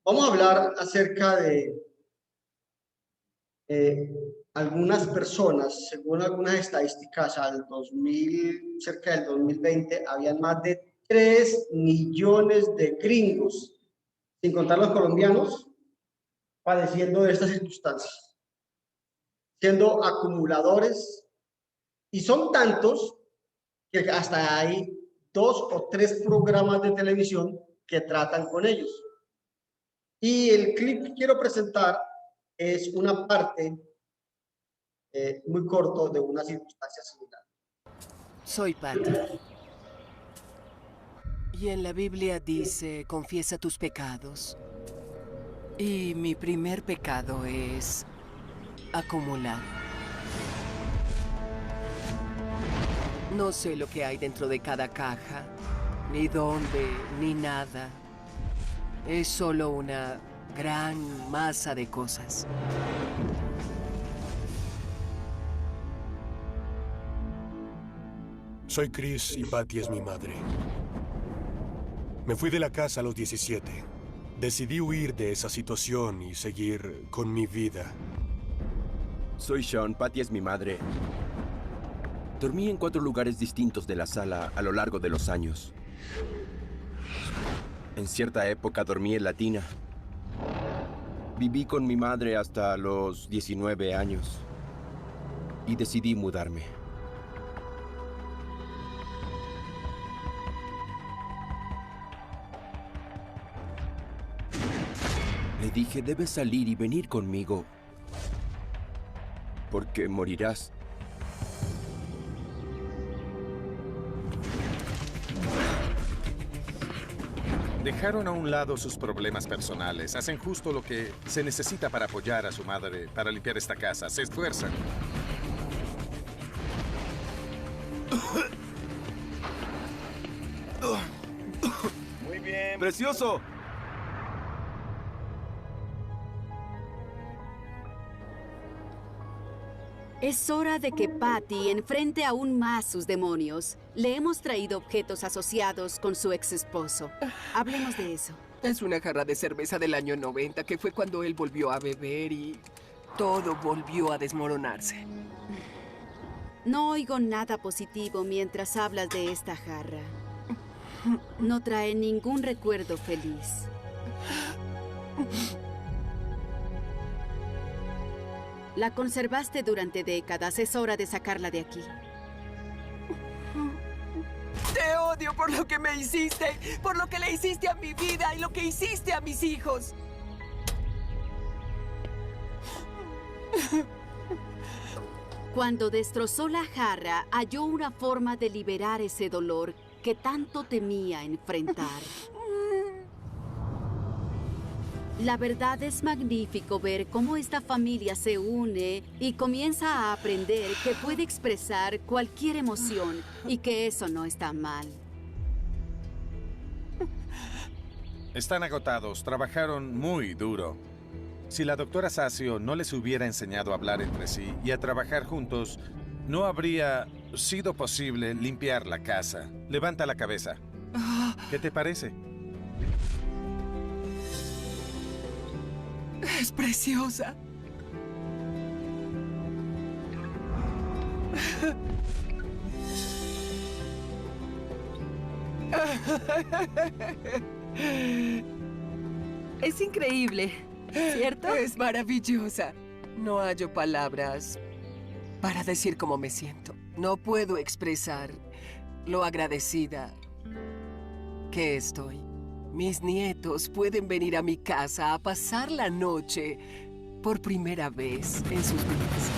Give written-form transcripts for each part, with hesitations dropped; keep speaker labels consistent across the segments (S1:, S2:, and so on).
S1: Vamos a hablar acerca de eh, algunas personas, según algunas estadísticas, al 2000, cerca del 2020, habían más de 3 millones de gringos, sin contar los colombianos, padeciendo de estas circunstancias, siendo acumuladores, y son tantos que hasta hay 2 o 3 programas de televisión que tratan con ellos. Y el clip que quiero presentar es una parte muy corto de una circunstancia similar.
S2: Soy Patty. Y en la Biblia dice, confiesa tus pecados. Y mi primer pecado es acumular. No sé lo que hay dentro de cada caja, ni dónde, ni nada. Es solo una gran masa de cosas.
S3: Soy Chris y Patty es mi madre. Me fui de la casa a los 17. Decidí huir de esa situación y seguir con mi vida.
S4: Soy Sean, Patty es mi madre. Dormí en 4 lugares distintos de la sala a lo largo de los años. En cierta época dormí en la tina. Viví con mi madre hasta los 19 años. Y decidí mudarme. Le dije, debes salir y venir conmigo. Porque morirás.
S5: Dejaron a un lado sus problemas personales. Hacen justo lo que se necesita para apoyar a su madre, para limpiar esta casa. Se esfuerzan.
S4: Muy bien. ¡Precioso!
S6: Es hora de que Patty enfrente aún más sus demonios. Le hemos traído objetos asociados con su ex esposo. Hablemos de eso.
S2: Es una jarra de cerveza del año 90, que fue cuando él volvió a beber y todo volvió a desmoronarse.
S6: No oigo nada positivo mientras hablas de esta jarra. No trae ningún recuerdo feliz. La conservaste durante décadas. Es hora de sacarla de aquí.
S2: Te odio por lo que me hiciste, por lo que le hiciste a mi vida y lo que hiciste a mis hijos.
S6: Cuando destrozó la jarra, halló una forma de liberar ese dolor que tanto temía enfrentar. La verdad es magnífico ver cómo esta familia se une y comienza a aprender que puede expresar cualquier emoción y que eso no está mal.
S5: Están agotados. Trabajaron muy duro. Si la doctora Sasio no les hubiera enseñado a hablar entre sí y a trabajar juntos, no habría sido posible limpiar la casa. Levanta la cabeza. ¿Qué te parece?
S2: Es preciosa.
S7: Es increíble, ¿cierto?
S2: Es maravillosa. No hallo palabras para decir cómo me siento. No puedo expresar lo agradecida que estoy. Mis nietos pueden venir a mi casa a pasar la noche por primera vez en sus vidas.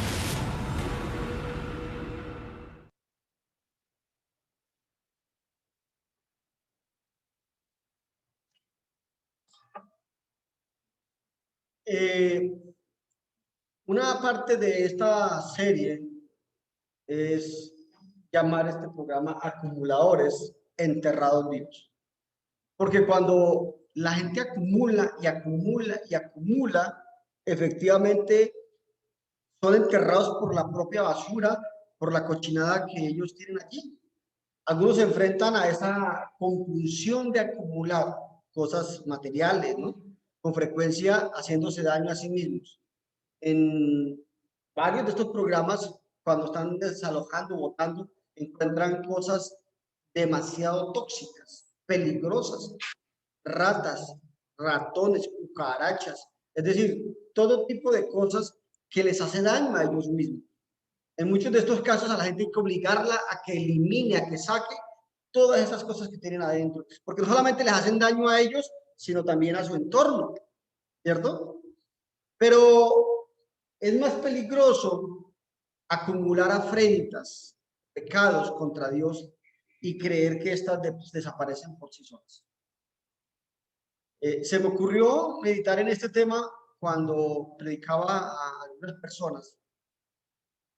S1: Una parte de esta serie es llamar este programa acumuladores enterrados vivos. Porque cuando la gente acumula y acumula y acumula, efectivamente son enterrados por la propia basura, por la cochinada que ellos tienen allí. Algunos se enfrentan a esa compulsión de acumular cosas materiales, ¿no? con frecuencia haciéndose daño a sí mismos. En varios de estos programas, cuando están desalojando, botando, encuentran cosas demasiado tóxicas, peligrosas, ratas, ratones, cucarachas, es decir, todo tipo de cosas que les hace daño a ellos mismos. En muchos de estos casos a la gente hay que obligarla a que elimine, a que saque todas esas cosas que tienen adentro, porque no solamente les hacen daño a ellos, sino también a su entorno, ¿cierto? Pero es más peligroso acumular afrentas, pecados contra Dios y creer que éstas desaparecen por sí solas. Se me ocurrió meditar en este tema cuando predicaba a algunas personas,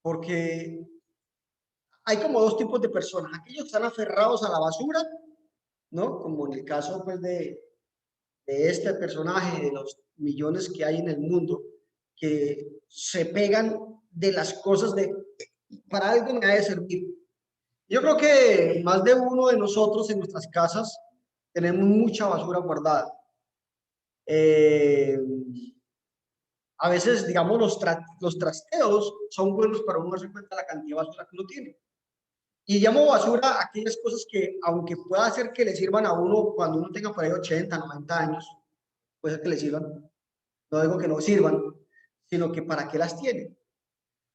S1: porque hay como dos tipos de personas, aquellos que están aferrados a la basura, ¿no? Como en el caso pues de este personaje, de los millones que hay en el mundo, que se pegan de las cosas de, para algo me ha de servir. Yo creo que más de uno de nosotros en nuestras casas tenemos mucha basura guardada. A veces, digamos, los trasteos son buenos para uno darse cuenta de la cantidad de basura que uno tiene. Y llamo basura a aquellas cosas que, aunque pueda ser que le sirvan a uno cuando uno tenga por ahí 80, 90 años, puede ser que le sirvan. No digo que no sirvan, sino que para qué las tiene.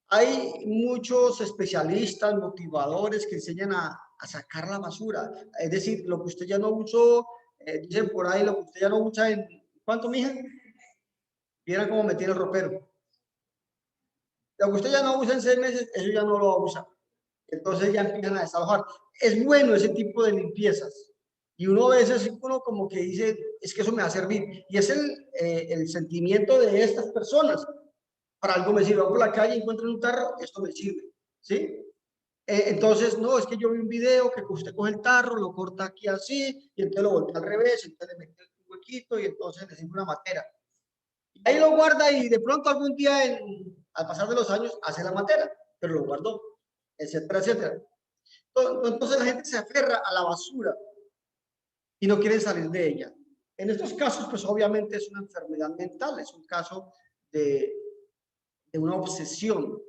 S1: Hay muchos especialistas, motivadores que enseñan a sacar la basura. Es decir, lo que usted ya no usó, dicen por ahí, lo que usted ya no usa en... ¿Cuánto, mija? Vieran cómo me tiene el ropero. Lo que usted ya no usa en 6 meses, eso ya no lo va a usar. Entonces ya empiezan a desalojar. Es bueno ese tipo de limpiezas. Y uno a veces, uno como que dice, es que eso me va a servir. Y es el sentimiento de estas personas. Para algo me sirve. Voy por la calle, encuentro un tarro, esto me sirve. ¿Sí? Entonces, no, es que yo vi un video que usted coge el tarro, lo corta aquí así, y entonces lo voltea al revés, entonces le mete el huequito y entonces le sirve una matera. Y ahí lo guarda y de pronto algún día, al pasar de los años, hace la matera, pero lo guardó, etcétera, etcétera. Entonces la gente se aferra a la basura y no quiere salir de ella. En estos casos, pues obviamente es una enfermedad mental, es un caso de una obsesión.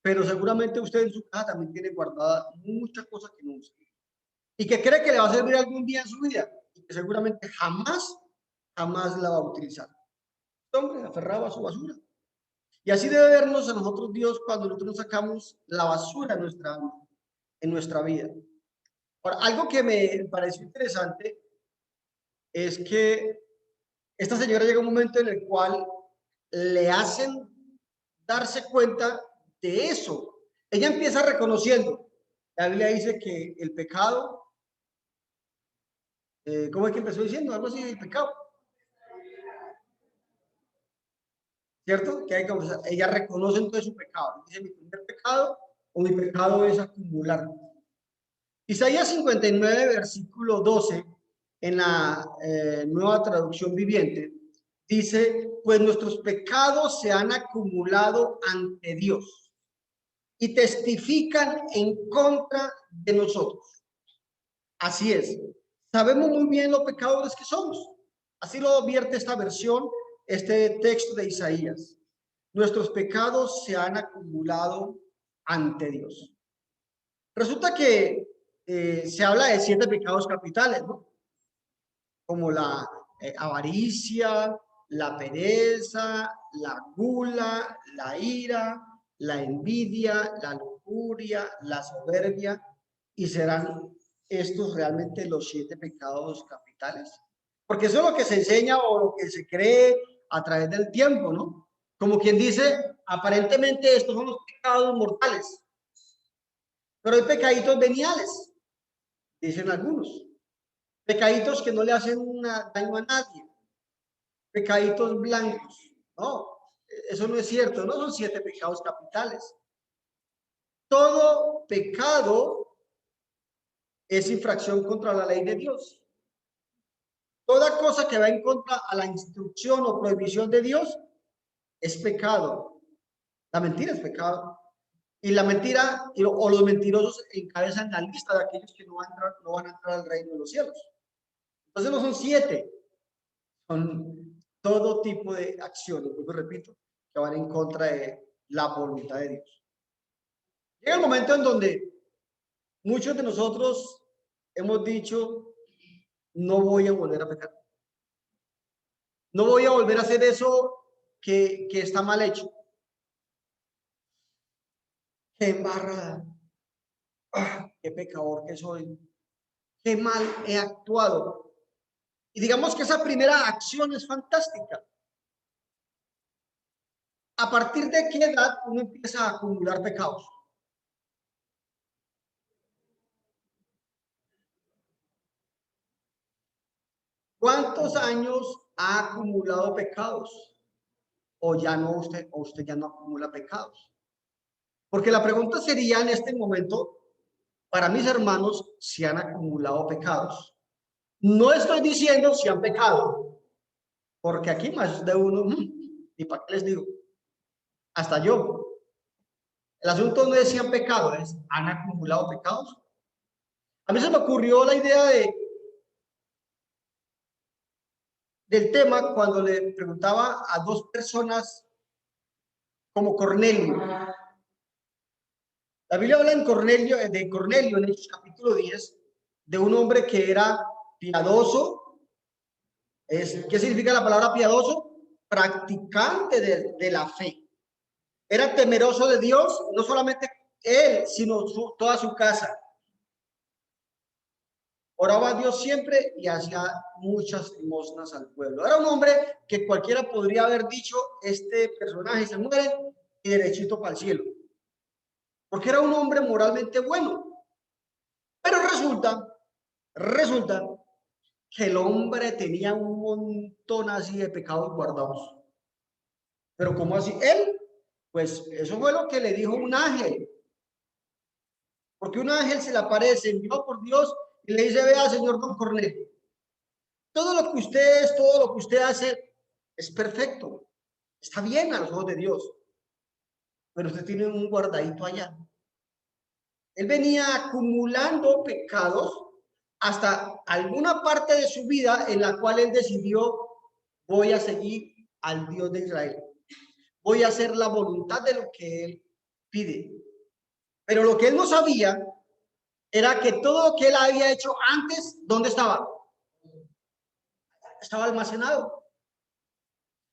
S1: Pero seguramente usted en su casa también tiene guardada muchas cosas que no usa y que cree que le va a servir algún día en su vida y que seguramente jamás la va a utilizar. Este hombre aferraba a su basura. Y así debe vernos a nosotros Dios cuando nosotros sacamos la basura en nuestra vida. Ahora, algo que me pareció interesante es que esta señora llega a un momento en el cual le hacen darse cuenta de eso. Ella empieza reconociendo. La Biblia dice que el pecado, ¿cómo es que empezó diciendo? Algo así, el pecado. ¿Cierto? Que hay que, o sea, ella reconoce entonces su pecado. Dice, mi primer pecado o mi pecado es acumular. Isaías 59, versículo 12, en la nueva traducción viviente, dice, pues nuestros pecados se han acumulado ante Dios y testifican en contra de nosotros. Así es, sabemos muy bien los pecadores que somos. Así lo advierte esta versión, este texto de Isaías. Nuestros pecados se han acumulado ante Dios. Resulta que se habla de 7 pecados capitales, ¿no? Como la avaricia, la pereza, la gula, la ira, la envidia, la lujuria, la soberbia, y serán estos realmente los 7 pecados capitales. Porque eso es lo que se enseña o lo que se cree a través del tiempo, ¿no? Como quien dice, aparentemente estos son los pecados mortales, pero hay pecaditos veniales, dicen algunos. Pecaditos que no le hacen daño a nadie. Pecaditos blancos. No, eso no es cierto. No son 7 pecados capitales. Todo pecado es infracción contra la ley de Dios. Toda cosa que va en contra a la instrucción o prohibición de Dios es pecado. La mentira es pecado. Y la mentira o los mentirosos encabezan la lista de aquellos que no van a entrar al reino de los cielos. Entonces no son 7, Son todo tipo de acciones, vuelvo y repito, que van en contra de la voluntad de Dios. Llega el momento en donde muchos de nosotros hemos dicho, no voy a volver a pecar. No voy a volver a hacer eso que está mal hecho. Qué embarrada. Qué pecador que soy. Qué mal he actuado. Y digamos que esa primera acción es fantástica. ¿A partir de qué edad uno empieza a acumular pecados? ¿Cuántos años ha acumulado pecados? O ya no usted, o usted ya no acumula pecados. Porque la pregunta sería en este momento, para mis hermanos, si han acumulado pecados. No estoy diciendo si han pecado, porque aquí más de uno, ¿y para qué les digo? Hasta yo. El asunto no es si han pecado, es han acumulado pecados. A mí se me ocurrió la idea del tema cuando le preguntaba a dos personas como Cornelio. La Biblia habla de Cornelio en el capítulo 10, de un hombre que era piadoso. ¿Qué significa la palabra piadoso? Practicante de la fe. Era temeroso de Dios, no solamente él, sino toda su casa. Oraba a Dios siempre y hacía muchas limosnas al pueblo. Era un hombre que cualquiera podría haber dicho, este personaje se muere y derechito para el cielo. Porque era un hombre moralmente bueno. Pero resulta que el hombre tenía un montón así de pecados guardados. Pero ¿cómo así? Él, pues eso fue lo que le dijo un ángel. Porque un ángel se le aparece, enviado por Dios, y le dice, vea, señor don Cornelio, todo lo que usted es, todo lo que usted hace es perfecto. Está bien a los ojos de Dios. Pero usted tiene un guardadito allá. Él venía acumulando pecados hasta alguna parte de su vida en la cual él decidió, voy a seguir al Dios de Israel. Voy a hacer la voluntad de lo que él pide. Pero lo que él no sabía era que todo lo que él había hecho antes, ¿dónde estaba? Estaba almacenado.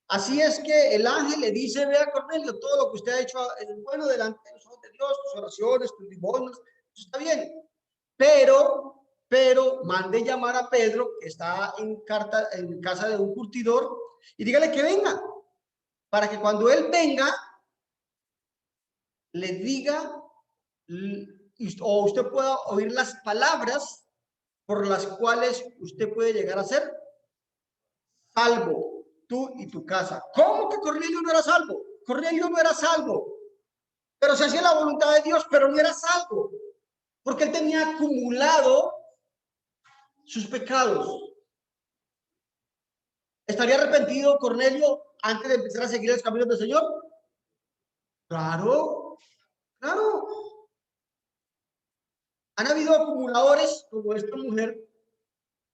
S1: Así es que el ángel le dice, vea Cornelio, todo lo que usted ha hecho es bueno delante de los ojos de Dios, tus oraciones, tus limosnas, eso está bien. Pero mande llamar a Pedro, que está en casa de un curtidor, y dígale que venga, para que cuando él venga, le diga, o usted pueda oír las palabras por las cuales usted puede llegar a ser salvo, tú y tu casa. ¿Cómo que Cornelio no era salvo? Cornelio no era salvo, pero se hacía la voluntad de Dios, pero no era salvo, porque él tenía acumulado sus pecados. ¿Estaría arrepentido Cornelio antes de empezar a seguir los caminos del Señor? Claro, claro. Han habido acumuladores como esta mujer.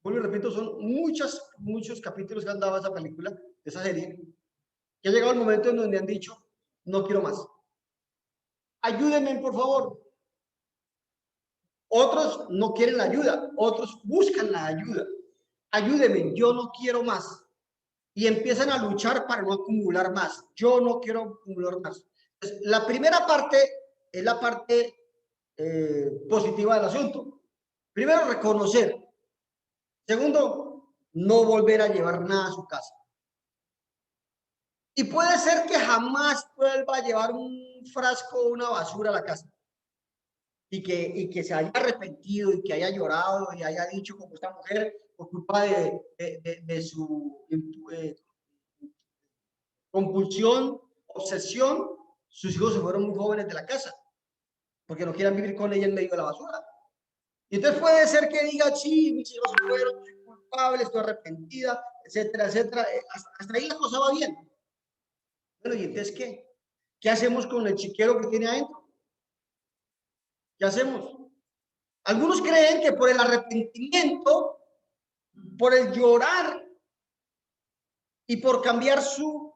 S1: Bueno, repito, son muchos capítulos que han dado esa película, esa serie, que ha llegado el momento en donde han dicho, no quiero más. Ayúdenme, por favor. Otros no quieren la ayuda, otros buscan la ayuda. Ayúdenme, yo no quiero más. Y empiezan a luchar para no acumular más. Yo no quiero acumular más. Entonces, la primera parte es la parte positiva del asunto. Primero, reconocer. Segundo, no volver a llevar nada a su casa. Y puede ser que jamás vuelva a llevar un frasco o una basura a la casa. Y que se haya arrepentido y que haya llorado y haya dicho como esta mujer por culpa de su compulsión, obsesión, sus hijos se fueron muy jóvenes de la casa porque no quieran vivir con ella en medio de la basura. Y entonces puede ser que diga, sí, mis hijos se fueron, soy culpable, estoy arrepentida, etcétera, etcétera. Hasta ahí la cosa va bien. Bueno, ¿y entonces qué? ¿Qué hacemos con el chiquero que tiene adentro? ¿Qué hacemos? Algunos creen que por el arrepentimiento, por el llorar, y por cambiar su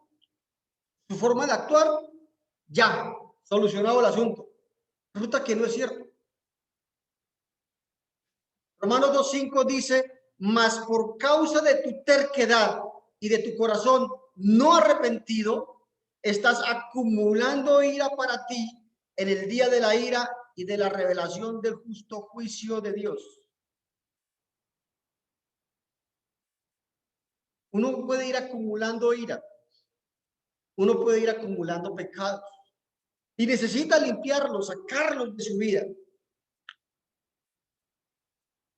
S1: forma de actuar, ya, solucionado el asunto. Resulta que no es cierto. Romanos 2:5 dice, mas por causa de tu terquedad y de tu corazón no arrepentido, estás acumulando ira para ti en el día de la ira y de la revelación del justo juicio de Dios. Uno puede ir acumulando ira. Uno puede ir acumulando pecados. Y necesita limpiarlos, sacarlos de su vida.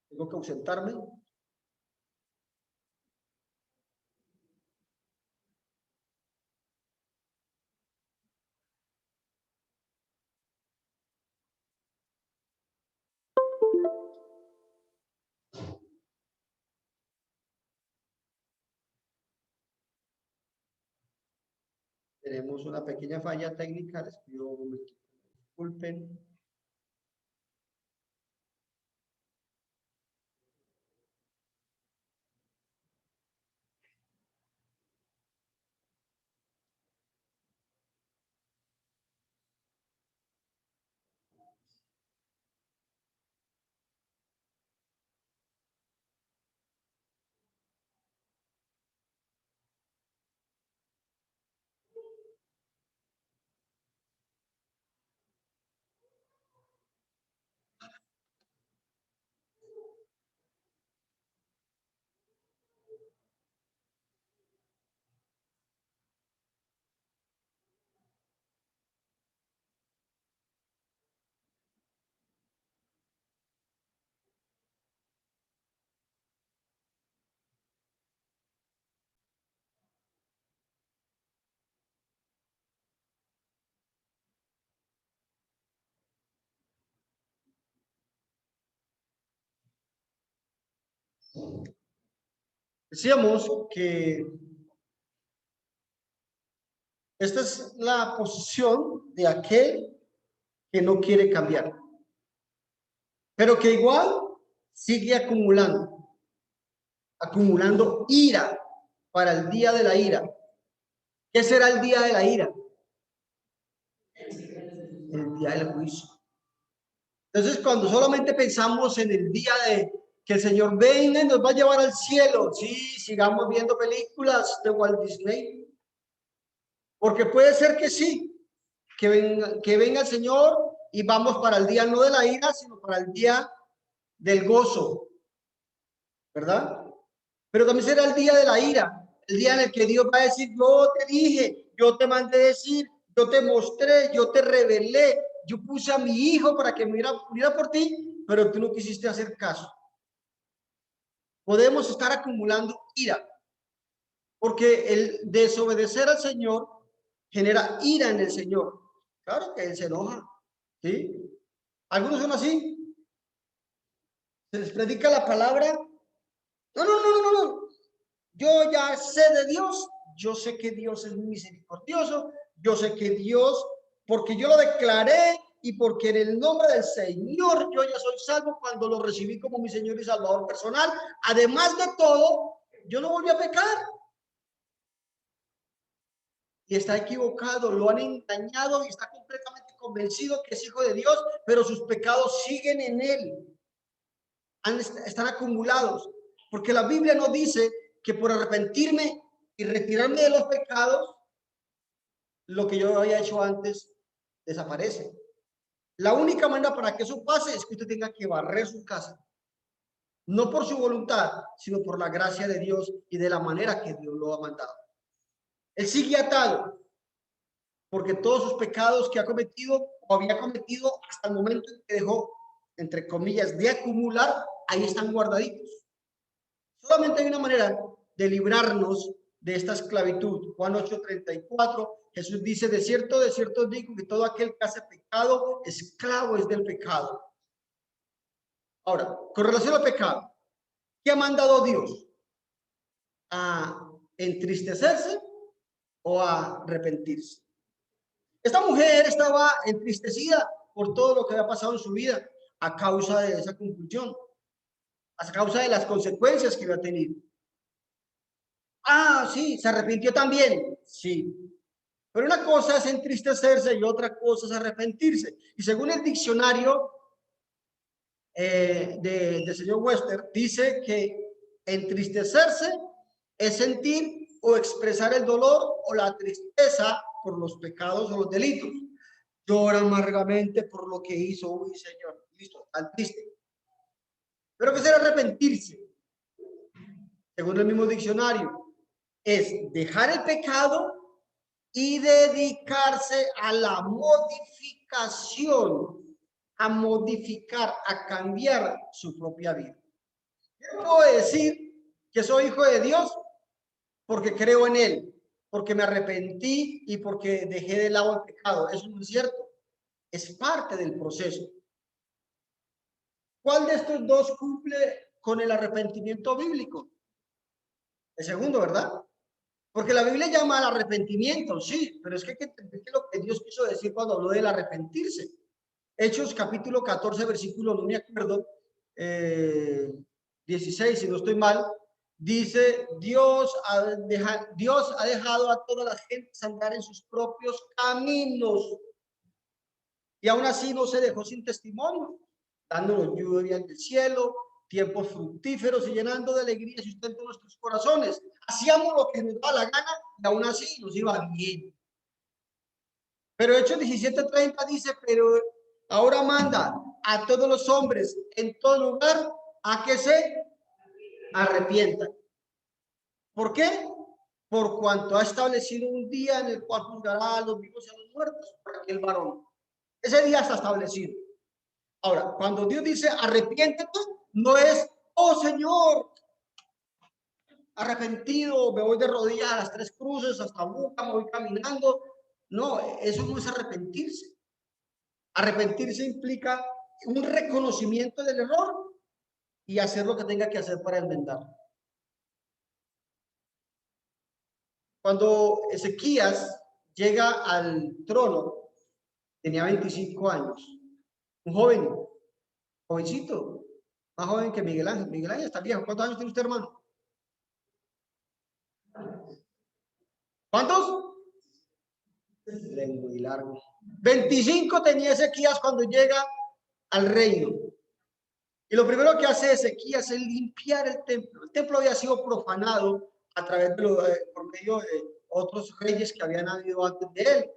S1: Tengo que ausentarme. Tenemos una pequeña falla técnica, les pido un momento, disculpen. Decíamos que esta es la posición de aquel que no quiere cambiar, pero que igual sigue acumulando ira para el día de la ira. ¿Qué será el día de la ira? El día del juicio. Entonces, cuando solamente pensamos en el día de que el Señor venga y nos va a llevar al cielo, sí, sigamos viendo películas de Walt Disney, porque puede ser que sí, que venga el Señor y vamos para el día no de la ira, sino para el día del gozo, ¿verdad? Pero también será el día de la ira, el día en el que Dios va a decir, yo te dije, yo te mandé decir, yo te mostré, yo te revelé, yo puse a mi hijo para que muriera por ti, pero tú no quisiste hacer caso. Podemos estar acumulando ira, porque el desobedecer al Señor genera ira en el Señor. Claro que Él se enoja, ¿sí? Algunos son así. Se les predica la palabra. No. Yo ya sé de Dios. Yo sé que Dios es misericordioso. Yo sé que Dios, porque yo lo declaré y porque en el nombre del Señor yo ya soy salvo cuando lo recibí como mi Señor y Salvador personal. Además de todo, yo no volví a pecar. Y está equivocado, lo han engañado y está completamente convencido que es hijo de Dios, pero sus pecados siguen en él. Están acumulados, porque la Biblia nos dice que por arrepentirme y retirarme de los pecados, lo que yo había hecho antes desaparece. La única manera para que eso pase es que usted tenga que barrer su casa, no por su voluntad, sino por la gracia de Dios y de la manera que Dios lo ha mandado. Él sigue atado, porque todos sus pecados que ha cometido o había cometido hasta el momento en que dejó, entre comillas, de acumular, ahí están guardaditos. Solamente hay una manera de librarnos de esta esclavitud. Juan 8:34, Jesús dice, de cierto os digo que todo aquel que hace pecado, esclavo es del pecado. Ahora, con relación al pecado, ¿qué ha mandado Dios? ¿A entristecerse o a arrepentirse? Esta mujer estaba entristecida por todo lo que había pasado en su vida a causa de esa confusión, a causa de las consecuencias que había tenido. Ah, sí, se arrepintió también. Sí. Pero una cosa es entristecerse y otra cosa es arrepentirse. Y según el diccionario del señor Webster, dice que entristecerse es sentir o expresar el dolor o la tristeza por los pecados o los delitos. Llora amargamente por lo que hizo. Uy, Señor, listo, tan triste. Pero ¿qué será arrepentirse? Según el mismo diccionario, es dejar el pecado y dedicarse a la modificación, a modificar, a cambiar su propia vida. Yo puedo decir que soy hijo de Dios porque creo en Él, porque me arrepentí y porque dejé de lado el pecado. Eso no es cierto. Es parte del proceso. ¿Cuál de estos dos cumple con el arrepentimiento bíblico? El segundo, ¿verdad? Porque la Biblia llama al arrepentimiento, sí, pero es que hay que entender lo que Dios quiso decir cuando habló del arrepentirse. Hechos capítulo 14, versículo, no me acuerdo, 16, si no estoy mal, dice, Dios ha dejado a todas las gentes andar en sus propios caminos y aún así no se dejó sin testimonio, dándonos lluvia del cielo, tiempos fructíferos y llenando de alegría y sustento nuestros corazones. Hacíamos lo que nos daba la gana y aún así nos iba bien. Pero Hechos 17:30 dice, pero ahora manda a todos los hombres en todo lugar a que se arrepientan. ¿Por qué? Por cuanto ha establecido un día en el cual juzgará a los vivos y a los muertos por aquel varón. Ese día está establecido. Ahora, cuando Dios dice arrepiéntete, no es, oh Señor, arrepentido, me voy de rodillas a las 3 cruces, hasta Buca, me voy caminando. No, eso no es arrepentirse. Arrepentirse implica un reconocimiento del error y hacer lo que tenga que hacer para enmendar. Cuando Ezequías llega al trono, tenía 25 años, un jovencito, más joven que Miguel Ángel. Miguel Ángel está viejo. ¿Cuántos años tiene usted, hermano? ¿Cuántos? Muy largo. 25 tenía Ezequías cuando llega al reino. Y lo primero que hace Ezequías es limpiar el templo. El templo había sido profanado a través por medio de otros reyes que habían habido antes de él.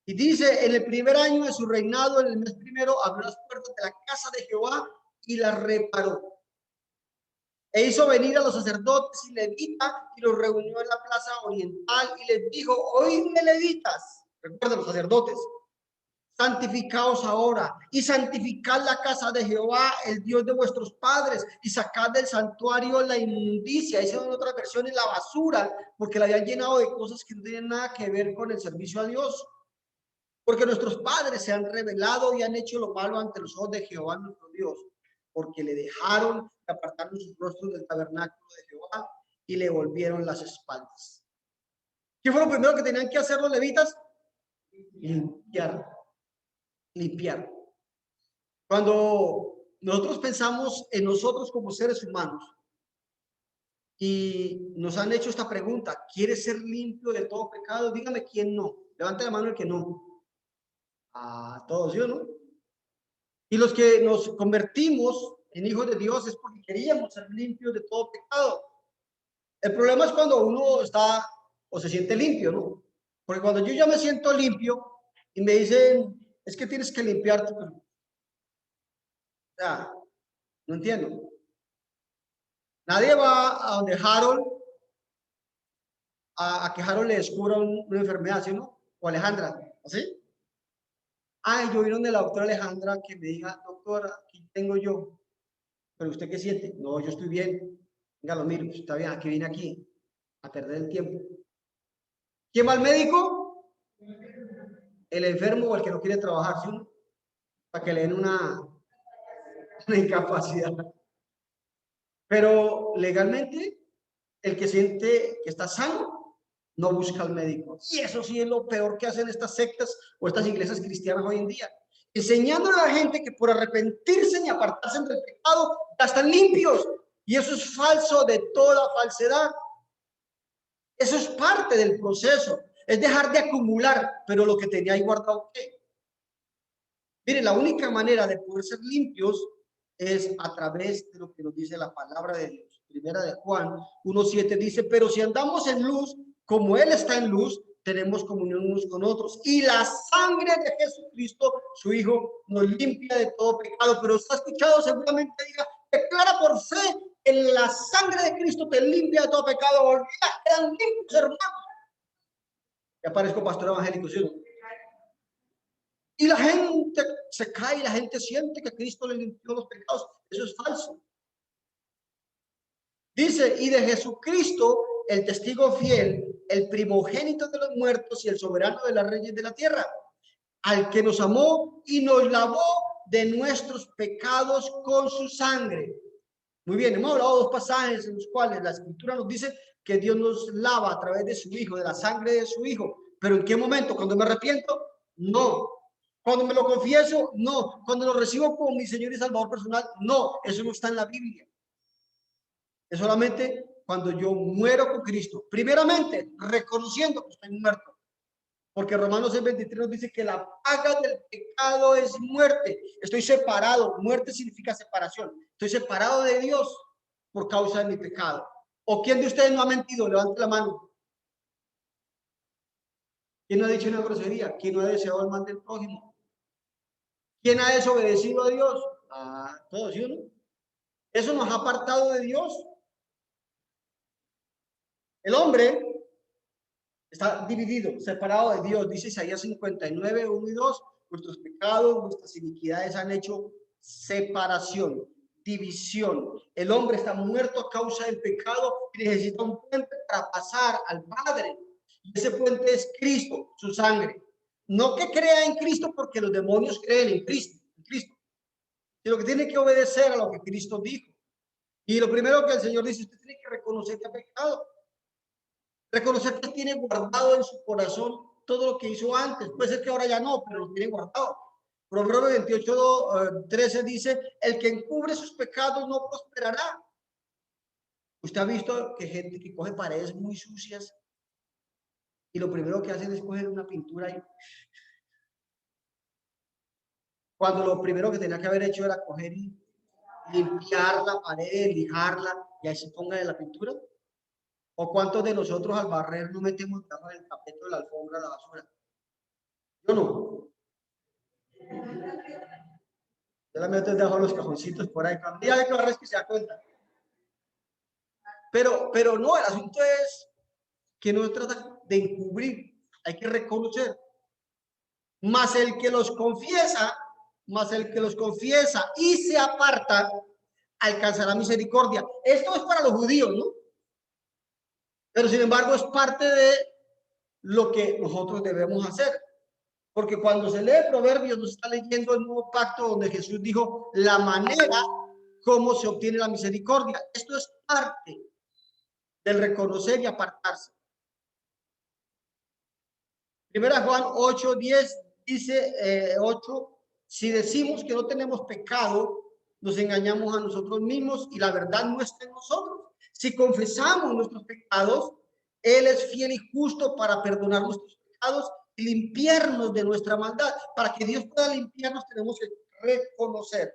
S1: Y dice, en el primer año de su reinado, en el mes primero, abrió las puertas de la casa de Jehová y las reparó. E hizo venir a los sacerdotes y levitas y los reunió en la plaza oriental y les dijo, oídme levitas, recuerden los sacerdotes, santificaos ahora y santificad la casa de Jehová, el Dios de vuestros padres, y sacad del santuario la inmundicia, esa en otras versiones la basura, porque la habían llenado de cosas que no tienen nada que ver con el servicio a Dios. Porque nuestros padres se han rebelado y han hecho lo malo ante los ojos de Jehová nuestro Dios, porque le dejaron, apartaron sus rostros del tabernáculo de Jehová y le volvieron las espaldas. ¿Qué fue lo primero que tenían que hacer los levitas? Limpiar. Cuando nosotros pensamos en nosotros como seres humanos y nos han hecho esta pregunta, ¿quieres ser limpio de todo pecado? Dígame quién no. Levante la mano el que no. A todos, ¿sí o no? Y los que nos convertimos en hijos de Dios es porque queríamos ser limpios de todo pecado. El problema es cuando uno está o se siente limpio, ¿no? Porque cuando yo ya me siento limpio y me dicen, es que tienes que limpiarte, pero... o sea, no entiendo. Nadie va a donde Harold a que Harold le descubra una enfermedad, ¿sí o no? O Alejandra, ¿así? Ay, yo vino de la doctora Alejandra que me diga, doctora, aquí tengo yo. ¿Pero usted qué siente? No, yo estoy bien. Venga, lo miro, está bien, aquí vine aquí a perder el tiempo. ¿Quién va al médico? El enfermo o el que no quiere trabajar, ¿sí? Para que le den una incapacidad. Pero legalmente, el que siente que está sano no busca al médico. Y eso sí es lo peor que hacen estas sectas o estas iglesias cristianas hoy en día. Enseñándole a la gente que por arrepentirse y apartarse del pecado ya están limpios. Y eso es falso de toda falsedad. Eso es parte del proceso. Es dejar de acumular, pero lo que tenía ahí guardado, ¿qué? Mire, la única manera de poder ser limpios es a través de lo que nos dice la palabra de Dios. Primera de Juan 1:7 dice, pero si andamos en luz, como Él está en luz, tenemos comunión unos con otros. Y la sangre de Jesucristo, su Hijo, nos limpia de todo pecado. Pero usted ha escuchado, seguramente diga, declara por fe que la sangre de Cristo te limpia de todo pecado. Olvida, quedan limpios, hermanos. Ya parezco pastor evangélico, ¿sí o no? Y la gente se cae, la gente siente que Cristo le limpió los pecados. Eso es falso. Dice, y de Jesucristo, el testigo fiel, el primogénito de los muertos y el soberano de las reyes de la tierra, al que nos amó y nos lavó de nuestros pecados con su sangre. Muy bien, hemos hablado de dos pasajes en los cuales la Escritura nos dice que Dios nos lava a través de su Hijo, de la sangre de su Hijo. ¿Pero en qué momento? ¿Cuando me arrepiento? No. ¿Cuando me lo confieso? No. ¿Cuando lo recibo como mi Señor y Salvador personal? No. Eso no está en la Biblia. Es solamente cuando yo muero con Cristo. Primeramente, reconociendo que estoy muerto. Porque Romanos 6:23 nos dice que la paga del pecado es muerte. Estoy separado. Muerte significa separación. Estoy separado de Dios por causa de mi pecado. ¿O quién de ustedes no ha mentido? Levante la mano. ¿Quién no ha dicho una grosería? ¿Quién no ha deseado el mal del prójimo? ¿Quién ha desobedecido a Dios? Todos, ¿sí o no? Eso nos ha apartado de Dios. El hombre está dividido, separado de Dios. Dice Isaías 59, 1 y 2. Nuestros pecados, nuestras iniquidades han hecho separación, división. El hombre está muerto a causa del pecado y necesita un puente para pasar al Padre. Y ese puente es Cristo, su sangre. No que crea en Cristo porque los demonios creen en Cristo, sino que tiene que obedecer a lo que Cristo dijo. Y lo primero que el Señor dice, usted tiene que reconocer que ha pecado. Reconocer que tiene guardado en su corazón todo lo que hizo antes. Puede ser que ahora ya no, pero lo tiene guardado. Proverbios 28:13 dice, el que encubre sus pecados no prosperará. Usted ha visto que gente que coge paredes muy sucias y lo primero que hacen es coger una pintura y cuando lo primero que tenía que haber hecho era coger y limpiar la pared, lijarla y ahí se ponga de la pintura. ¿O cuántos de nosotros al barrer no metemos debajo del tapete de la alfombra la basura? Yo no. Yo la meto debajo de los cajoncitos por ahí. Cuando diga que barres que se da cuenta. Pero no, el asunto es que no se trata de encubrir, hay que reconocer. Más el que los confiesa y se aparta, alcanzará misericordia. Esto es para los judíos, ¿no? Pero sin embargo es parte de lo que nosotros debemos hacer. Porque cuando se lee Proverbios, nos está leyendo el nuevo pacto donde Jesús dijo la manera como se obtiene la misericordia. Esto es parte del reconocer y apartarse. Primera Juan 8:10 dice 8, si decimos que no tenemos pecado, nos engañamos a nosotros mismos y la verdad no está en nosotros. Si confesamos nuestros pecados, Él es fiel y justo para perdonar nuestros pecados y limpiarnos de nuestra maldad. Para que Dios pueda limpiarnos, tenemos que reconocer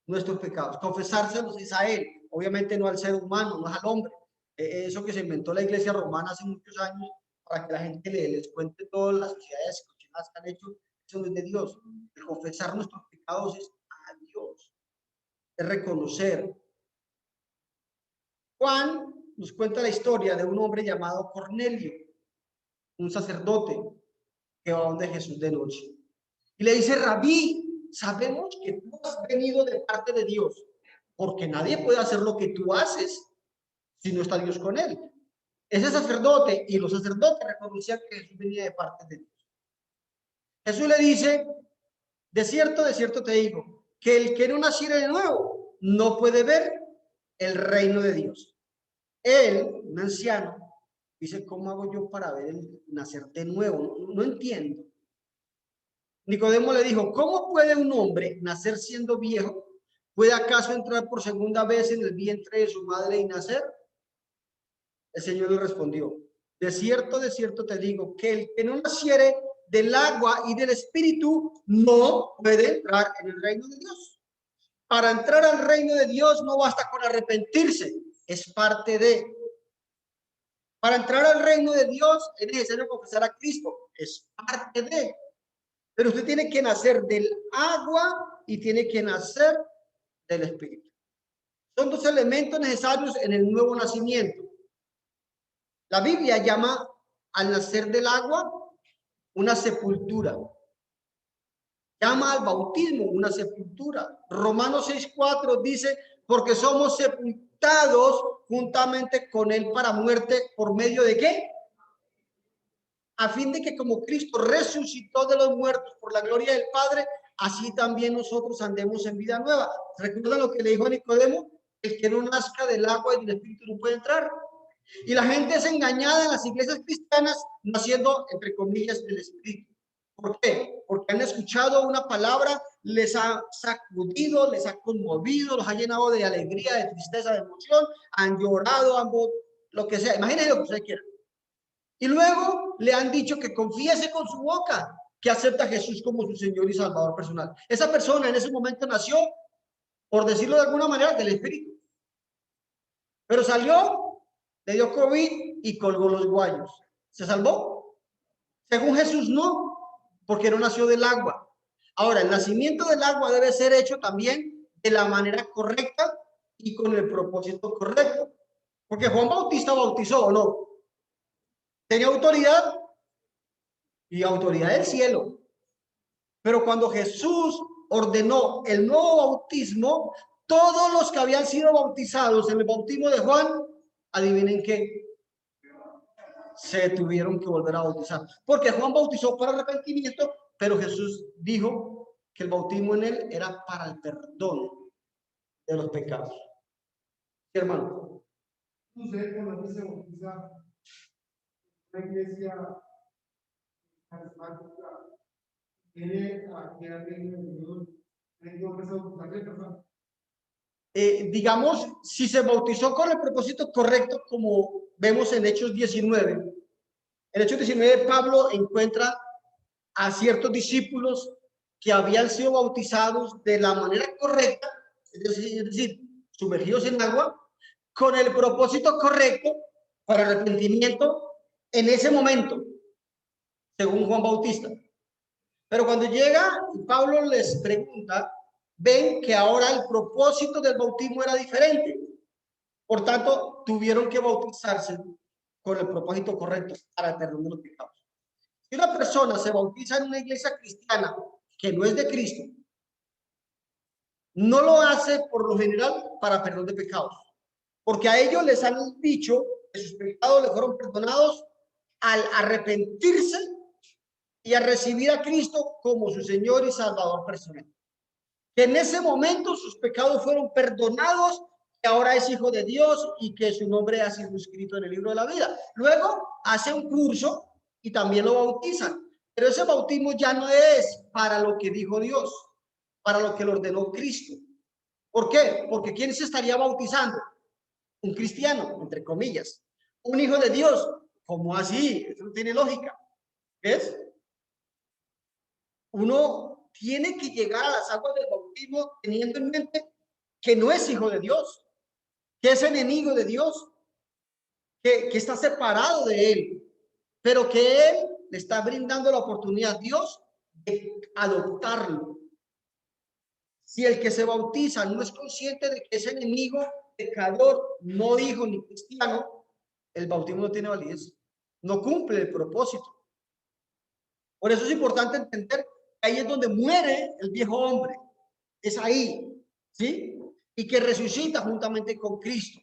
S1: nuestros pecados, confesárselos es a Él, obviamente no al ser humano, no es al hombre. Eso que se inventó la iglesia romana hace muchos años para que la gente les cuente todas las sociedades cochinas que han hecho, eso no es de Dios. El confesar nuestros pecados es a Dios, es reconocer. Juan nos cuenta la historia de un hombre llamado Cornelio, un sacerdote que va donde Jesús de noche y le dice, Rabí, sabemos que tú has venido de parte de Dios, porque nadie puede hacer lo que tú haces si no está Dios con él. Ese sacerdote y los sacerdotes reconocían que Jesús venía de parte de Dios. Jesús le dice, de cierto te digo, que el que no naciere de nuevo no puede ver el reino de Dios. Él, un anciano, dice, ¿cómo hago yo para ver el nacer de nuevo? No entiendo. Nicodemo le dijo, ¿cómo puede un hombre nacer siendo viejo? ¿Puede acaso entrar por segunda vez en el vientre de su madre y nacer? El Señor le respondió, de cierto te digo, que el que no naciere del agua y del Espíritu no puede entrar en el reino de Dios. Para entrar al reino de Dios no basta con arrepentirse, es parte de. Para entrar al reino de Dios es necesario confesar a Cristo, es parte de. Pero usted tiene que nacer del agua y tiene que nacer del Espíritu. Son dos elementos necesarios en el nuevo nacimiento. La Biblia llama al nacer del agua una sepultura. Llama al bautismo una sepultura. Romanos 6:4 dice, porque somos sepultados juntamente con él para muerte, ¿por medio de qué? A fin de que como Cristo resucitó de los muertos por la gloria del Padre, así también nosotros andemos en vida nueva. ¿Recuerdan lo que le dijo a Nicodemo? El que no nazca del agua y del Espíritu no puede entrar. Y la gente es engañada en las iglesias cristianas naciendo, entre comillas, del Espíritu. ¿Por qué? Porque han escuchado una palabra, les ha sacudido, les ha conmovido, los ha llenado de alegría, de tristeza, de emoción, han llorado, lo que sea. Imagínense lo que usted quiera. Y luego le han dicho que confiese con su boca que acepta a Jesús como su Señor y Salvador personal. Esa persona en ese momento nació, por decirlo de alguna manera, del Espíritu. Pero salió, le dio COVID y colgó los guayos. ¿Se salvó? Según Jesús, no, porque no nació del agua. Ahora, el nacimiento del agua debe ser hecho también de la manera correcta y con el propósito correcto. Porque Juan Bautista bautizó, ¿o no? Tenía autoridad y autoridad del cielo. Pero cuando Jesús ordenó el nuevo bautismo, todos los que habían sido bautizados en el bautismo de Juan, adivinen qué, se tuvieron que volver a bautizar. Porque Juan bautizó para arrepentimiento, pero Jesús dijo que el bautismo en él era para el perdón de los pecados. ¿Sí, hermano?
S8: Usted cuando se bautiza la iglesia carismática tiene aquí al reino de Dios,
S1: digamos, si se bautizó con el propósito correcto, como vemos en Hechos 19. En Hechos 19 Pablo encuentra a ciertos discípulos que habían sido bautizados de la manera correcta, es decir, sumergidos en agua, con el propósito correcto para arrepentimiento en ese momento, según Juan Bautista. Pero cuando llega y Pablo les pregunta, ven que ahora el propósito del bautismo era diferente. Por tanto, tuvieron que bautizarse con el propósito correcto para el perdón de los pecados. Si una persona se bautiza en una iglesia cristiana que no es de Cristo, no lo hace por lo general para perdón de pecados, porque a ellos les han dicho que sus pecados les fueron perdonados al arrepentirse y a recibir a Cristo como su Señor y Salvador personal. Que en ese momento sus pecados fueron perdonados, que ahora es hijo de Dios y que su nombre ha sido escrito en el libro de la vida. Luego hace un curso y también lo bautizan. Pero ese bautismo ya no es para lo que dijo Dios, para lo que lo ordenó Cristo. ¿Por qué? Porque ¿quién se estaría bautizando? Un cristiano, entre comillas. Un hijo de Dios. ¿Cómo así? Eso no tiene lógica. ¿Ves? Uno tiene que llegar a las aguas del bautismo teniendo en mente que no es hijo de Dios, que es enemigo de Dios, que está separado de él, pero que él le está brindando la oportunidad a Dios de adoptarlo. Si el que se bautiza no es consciente de que es enemigo, pecador, no hijo ni cristiano, el bautismo no tiene validez, no cumple el propósito. Por eso es importante entender que ahí es donde muere el viejo hombre, es ahí, ¿sí? Y que resucita juntamente con Cristo.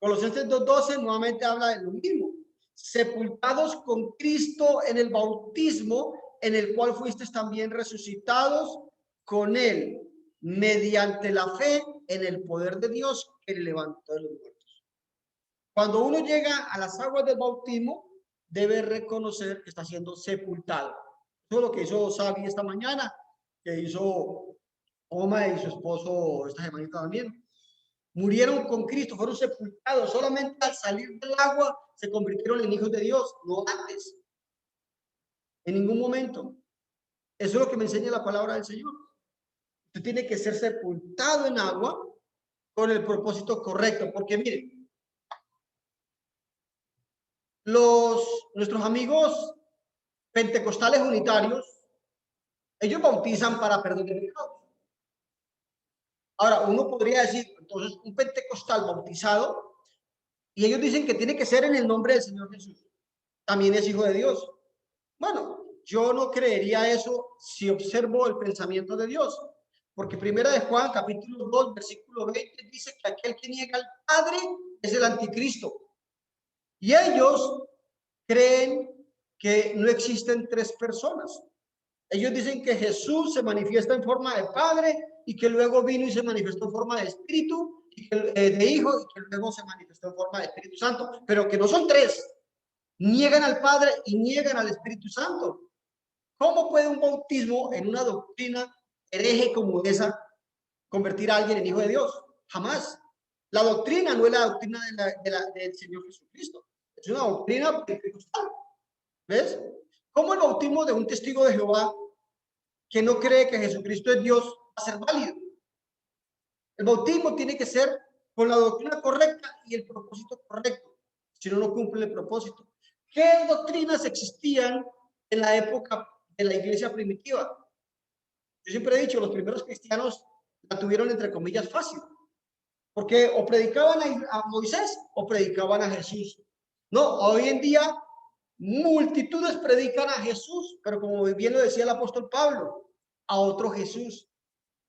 S1: Colosenses 2:12 nuevamente habla de lo mismo. Sepultados con Cristo en el bautismo, en el cual fuisteis también resucitados con él, mediante la fe en el poder de Dios que le levantó de los muertos. Cuando uno llega a las aguas del bautismo, debe reconocer que está siendo sepultado. Eso es lo que hizo Sabi esta mañana, que hizo Oma y su esposo esta semana también. murieron con Cristo, fueron sepultados. Solamente al salir del agua se convirtieron en hijos de Dios, no antes, en ningún momento. Eso es lo que me enseña la palabra del Señor. Usted tiene que ser sepultado en agua con el propósito correcto, porque miren, nuestros amigos pentecostales unitarios, ellos bautizan para perdón de pecados. Ahora, uno podría decir, entonces, un pentecostal bautizado, y ellos dicen que tiene que ser en el nombre del Señor Jesús, también es hijo de Dios. Bueno, yo no creería eso si observo el pensamiento de Dios, porque primera de Juan, capítulo 2, versículo 20, dice que aquel que niega al Padre es el anticristo. Y ellos creen que no existen tres personas. Ellos dicen que Jesús se manifiesta en forma de Padre y que luego vino y se manifestó en forma de Espíritu, y que, de Hijo, y que luego se manifestó en forma de Espíritu Santo, pero que no son tres. Niegan al Padre y niegan al Espíritu Santo. ¿Cómo puede un bautismo en una doctrina hereje como esa convertir a alguien en hijo de Dios? Jamás. La doctrina no es la doctrina del Señor Jesucristo. Es una doctrina pentecostal. ¿Ves? ¿Cómo el bautismo de un testigo de Jehová que no cree que Jesucristo es Dios va a ser válido? El bautismo tiene que ser con la doctrina correcta y el propósito correcto. Si no, no cumple el propósito. ¿Qué doctrinas existían en la época de la iglesia primitiva? Yo siempre he dicho, los primeros cristianos la tuvieron entre comillas fácil, porque o predicaban a Moisés o predicaban a Jesús. No, hoy en día multitudes predican a Jesús, pero como bien lo decía el apóstol Pablo, a otro Jesús,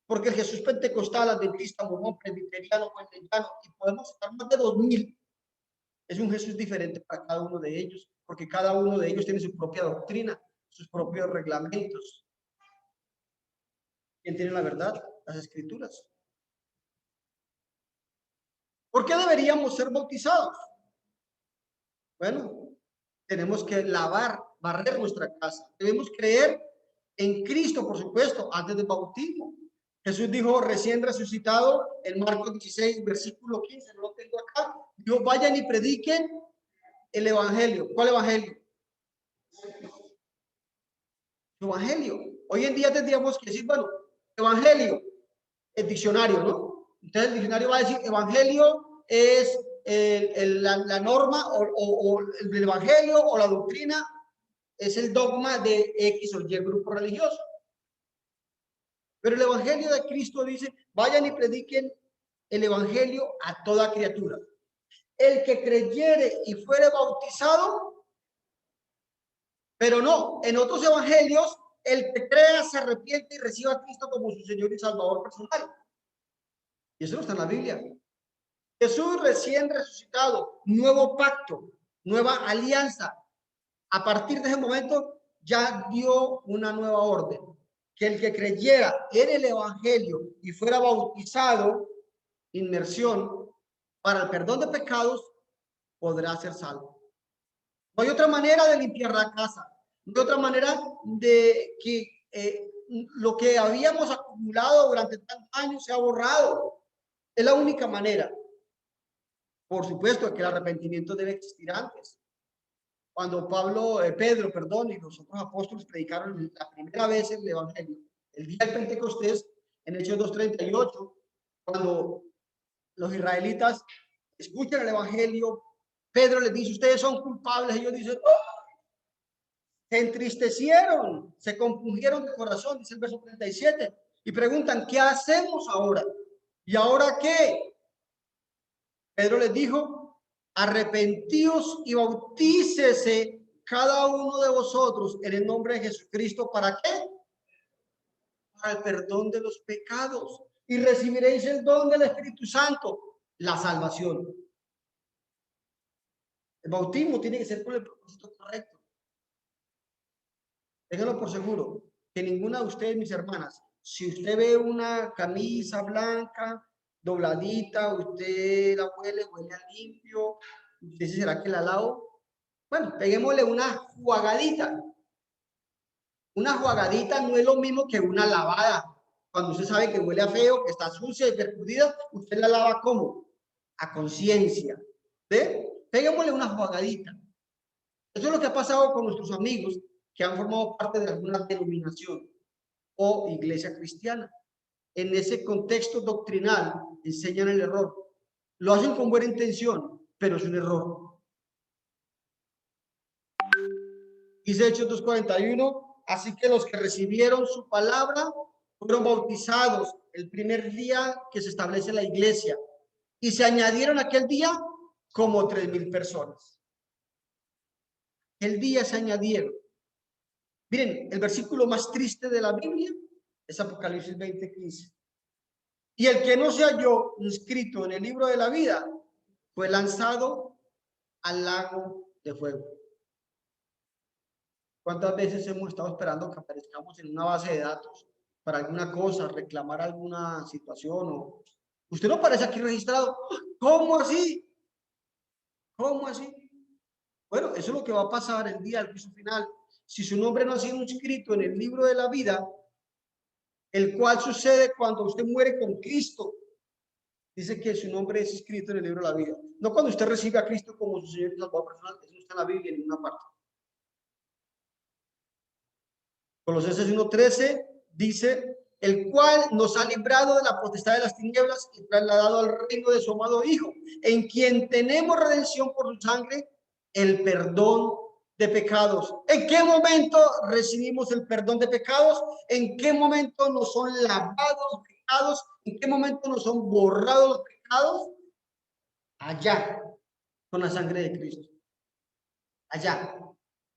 S1: porque el Jesús pentecostal, adventista, mormón, presbiteriano, puentellano, y podemos estar más de 2000, es un Jesús diferente para cada uno de ellos, porque cada uno de ellos tiene su propia doctrina, sus propios reglamentos. ¿Quién tiene la verdad? Las Escrituras. ¿Por qué deberíamos ser bautizados? Bueno, tenemos que lavar, barrer nuestra casa. Debemos creer en Cristo, por supuesto, antes del bautismo. Jesús dijo, recién resucitado, en Marcos 16, versículo 15, no lo tengo acá, dijo, vayan y prediquen el evangelio. ¿Cuál evangelio? El evangelio. Hoy en día tendríamos que decir, bueno, evangelio, el diccionario, ¿no? Entonces el diccionario va a decir, evangelio es la norma o el evangelio o la doctrina es el dogma de X o Y grupo religioso. Pero el evangelio de Cristo dice, vayan y prediquen el evangelio a toda criatura. El que creyere y fuere bautizado, pero no, en otros evangelios, el que crea, se arrepiente y reciba a Cristo como su Señor y Salvador personal. Y eso no está en la Biblia. Jesús recién resucitado, nuevo pacto, nueva alianza. A partir de ese momento ya dio una nueva orden, que el que creyera en el evangelio y fuera bautizado, inmersión, para el perdón de pecados, podrá ser salvo. No hay otra manera de limpiar la casa, no hay otra manera de que lo que habíamos acumulado durante tantos años se ha borrado. Es la única manera. Por supuesto que el arrepentimiento debe existir antes. Cuando Pedro, y los otros apóstoles predicaron la primera vez el evangelio, el día del Pentecostés, en Hechos 2:38, cuando los israelitas escuchan el evangelio, Pedro les dice, ustedes son culpables. Ellos dicen, oh, se entristecieron, se compungieron de corazón, dice el verso 37, y preguntan, ¿qué hacemos ahora? ¿Y ahora qué? Pedro les dijo, arrepentíos y bautícese cada uno de vosotros en el nombre de Jesucristo. ¿Para qué? Para el perdón de los pecados. Y recibiréis el don del Espíritu Santo, la salvación. El bautismo tiene que ser con el propósito correcto. Ténganlo por seguro, que ninguna de ustedes, mis hermanas, si usted ve una camisa blanca, dobladita, usted la huele a limpio, usted dice, ¿será que la lavo? Bueno, peguémosle una jugadita. Una jugadita no es lo mismo que una lavada. Cuando usted sabe que huele a feo, que está sucia y percudida, usted la lava ¿cómo? A conciencia. ¿Ve? Peguémosle una jugadita. Eso es lo que ha pasado con nuestros amigos que han formado parte de alguna denominación o iglesia cristiana. En ese contexto doctrinal enseñan el error. Lo hacen con buena intención, pero es un error. Dice Hechos 2:41, así que los que recibieron su palabra fueron bautizados el primer día que se establece la iglesia y se añadieron aquel día como 3,000 personas. El día se añadieron. Miren, el versículo más triste de la Biblia es Apocalipsis 20:15. Y el que no se halló inscrito en el libro de la vida fue lanzado al lago de fuego. ¿Cuántas veces hemos estado esperando que aparezcamos en una base de datos para alguna cosa, reclamar alguna situación? O usted no aparece aquí registrado. ¿Cómo así? ¿Cómo así? Bueno, eso es lo que va a pasar el día del juicio final. Si su nombre no ha sido inscrito en el libro de la vida, el cual sucede cuando usted muere con Cristo. Dice que su nombre es escrito en el libro de la vida. No cuando usted recibe a Cristo como su Señor y Salvador personal. Eso no está en la Biblia en ninguna parte. Colosenses 1:13 dice, el cual nos ha librado de la potestad de las tinieblas y trasladado al reino de su amado Hijo, en quien tenemos redención por su sangre, el perdón de pecados. ¿En qué momento recibimos el perdón de pecados? ¿En qué momento nos son lavados los pecados? ¿En qué momento nos son borrados los pecados? Allá, con la sangre de Cristo. Allá.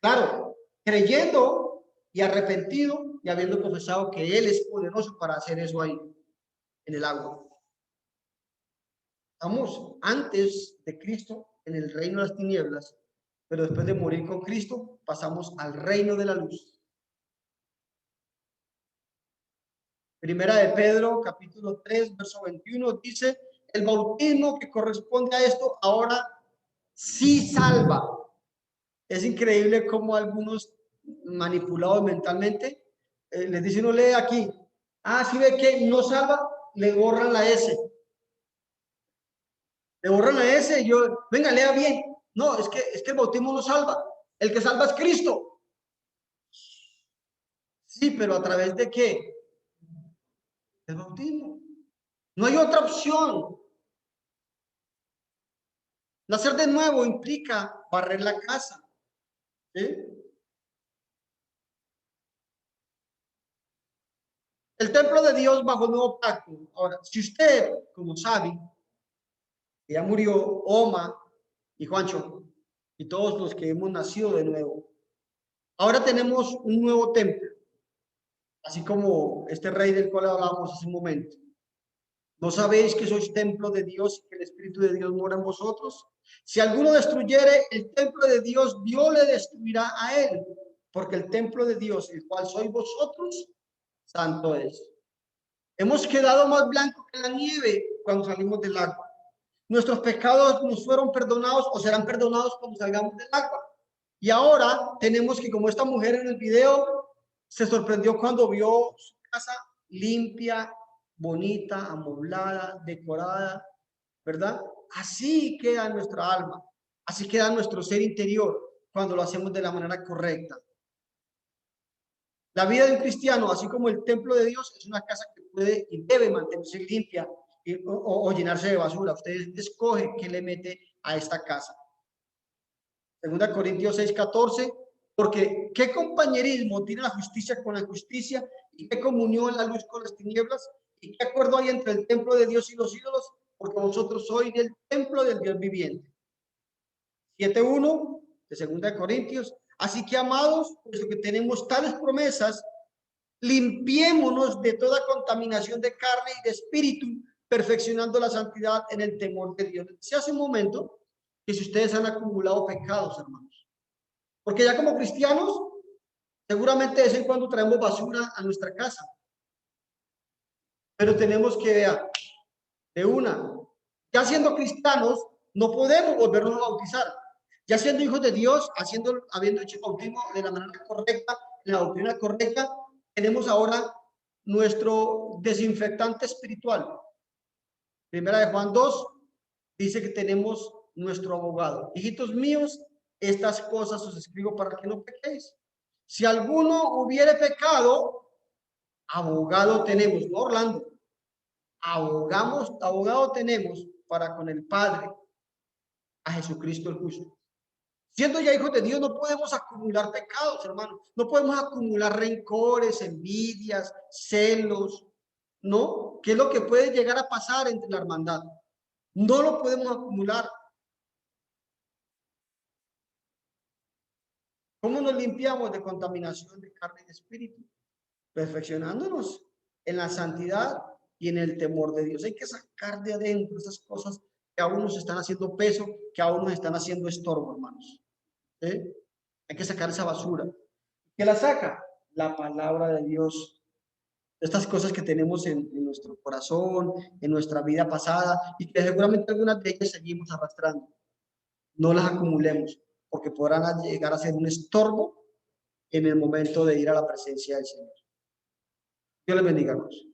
S1: Claro, creyendo y arrepentido y habiendo confesado que Él es poderoso para hacer eso ahí, en el agua. Estamos antes de Cristo en el reino de las tinieblas, pero después de morir con Cristo pasamos al reino de la luz. Primera de Pedro, capítulo 3, verso 21, dice, el bautismo que corresponde a esto ahora sí salva. Es increíble cómo algunos manipulados mentalmente les dicen, no lee aquí, si ve que no salva, le borran la S. Le borran la S y yo, venga, lea bien. No, es que el bautismo no salva. El que salva es Cristo. Sí, pero ¿a través de qué? El bautismo. No hay otra opción. Nacer de nuevo implica barrer la casa. ¿Sí? El templo de Dios bajo el nuevo pacto. Ahora, si usted, como sabe, que ya murió Oma y Juancho y todos los que hemos nacido de nuevo, ahora tenemos un nuevo templo, así como este rey del cual hablábamos hace un momento. ¿No sabéis que sois templo de Dios y que el Espíritu de Dios mora en vosotros? Si alguno destruyere el templo de Dios, Dios le destruirá a él, porque el templo de Dios, el cual sois vosotros, santo es. Hemos quedado más blancos que la nieve cuando salimos del agua. Nuestros pecados nos fueron perdonados o serán perdonados cuando salgamos del agua. Y ahora tenemos que, como esta mujer en el video, se sorprendió cuando vio su casa limpia, bonita, amoblada, decorada, ¿verdad? Así queda nuestra alma, así queda nuestro ser interior cuando lo hacemos de la manera correcta. La vida de un cristiano, así como el templo de Dios, es una casa que puede y debe mantenerse limpia o llenarse de basura. Usted escoge qué le mete a esta casa. 2 Corintios 6:14, porque ¿qué compañerismo tiene la justicia con la injusticia? ¿Y qué comunión la luz con las tinieblas? ¿Y qué acuerdo hay entre el templo de Dios y los ídolos? Porque vosotros sois el templo del Dios viviente. 7:1 de 2 Corintios. Así que, amados, puesto que tenemos tales promesas, limpiémonos de toda contaminación de carne y de espíritu, perfeccionando la santidad en el temor de Dios. Se hace un momento que si ustedes han acumulado pecados, hermanos, porque ya como cristianos, seguramente de vez en cuando traemos basura a nuestra casa, pero tenemos que ver de una, ya siendo cristianos, no podemos volvernos a bautizar. Ya siendo hijos de Dios, habiendo hecho el bautismo de la manera correcta, la doctrina correcta, tenemos ahora nuestro desinfectante espiritual. Primera de Juan 2 dice que tenemos nuestro abogado. Hijitos míos, estas cosas os escribo para que no pequéis. Si alguno hubiere pecado, abogado tenemos, no Orlando, abogado tenemos para con el Padre, a Jesucristo el justo. Siendo ya hijos de Dios, no podemos acumular pecados, hermanos. No podemos acumular rencores, envidias, celos, ¿no? ¿Qué es lo que puede llegar a pasar entre la hermandad? No lo podemos acumular. ¿Cómo nos limpiamos de contaminación de carne y de espíritu? Perfeccionándonos en la santidad y en el temor de Dios. Hay que sacar de adentro esas cosas que aún nos están haciendo peso, que aún nos están haciendo estorbo, hermanos. ¿Sí? Hay que sacar esa basura. ¿Qué la saca? La palabra de Dios. Estas cosas que tenemos en nuestro corazón, en nuestra vida pasada, y que seguramente algunas de ellas seguimos arrastrando. No las acumulemos, porque podrán llegar a ser un estorbo en el momento de ir a la presencia del Señor. Dios les bendiga, hermanos.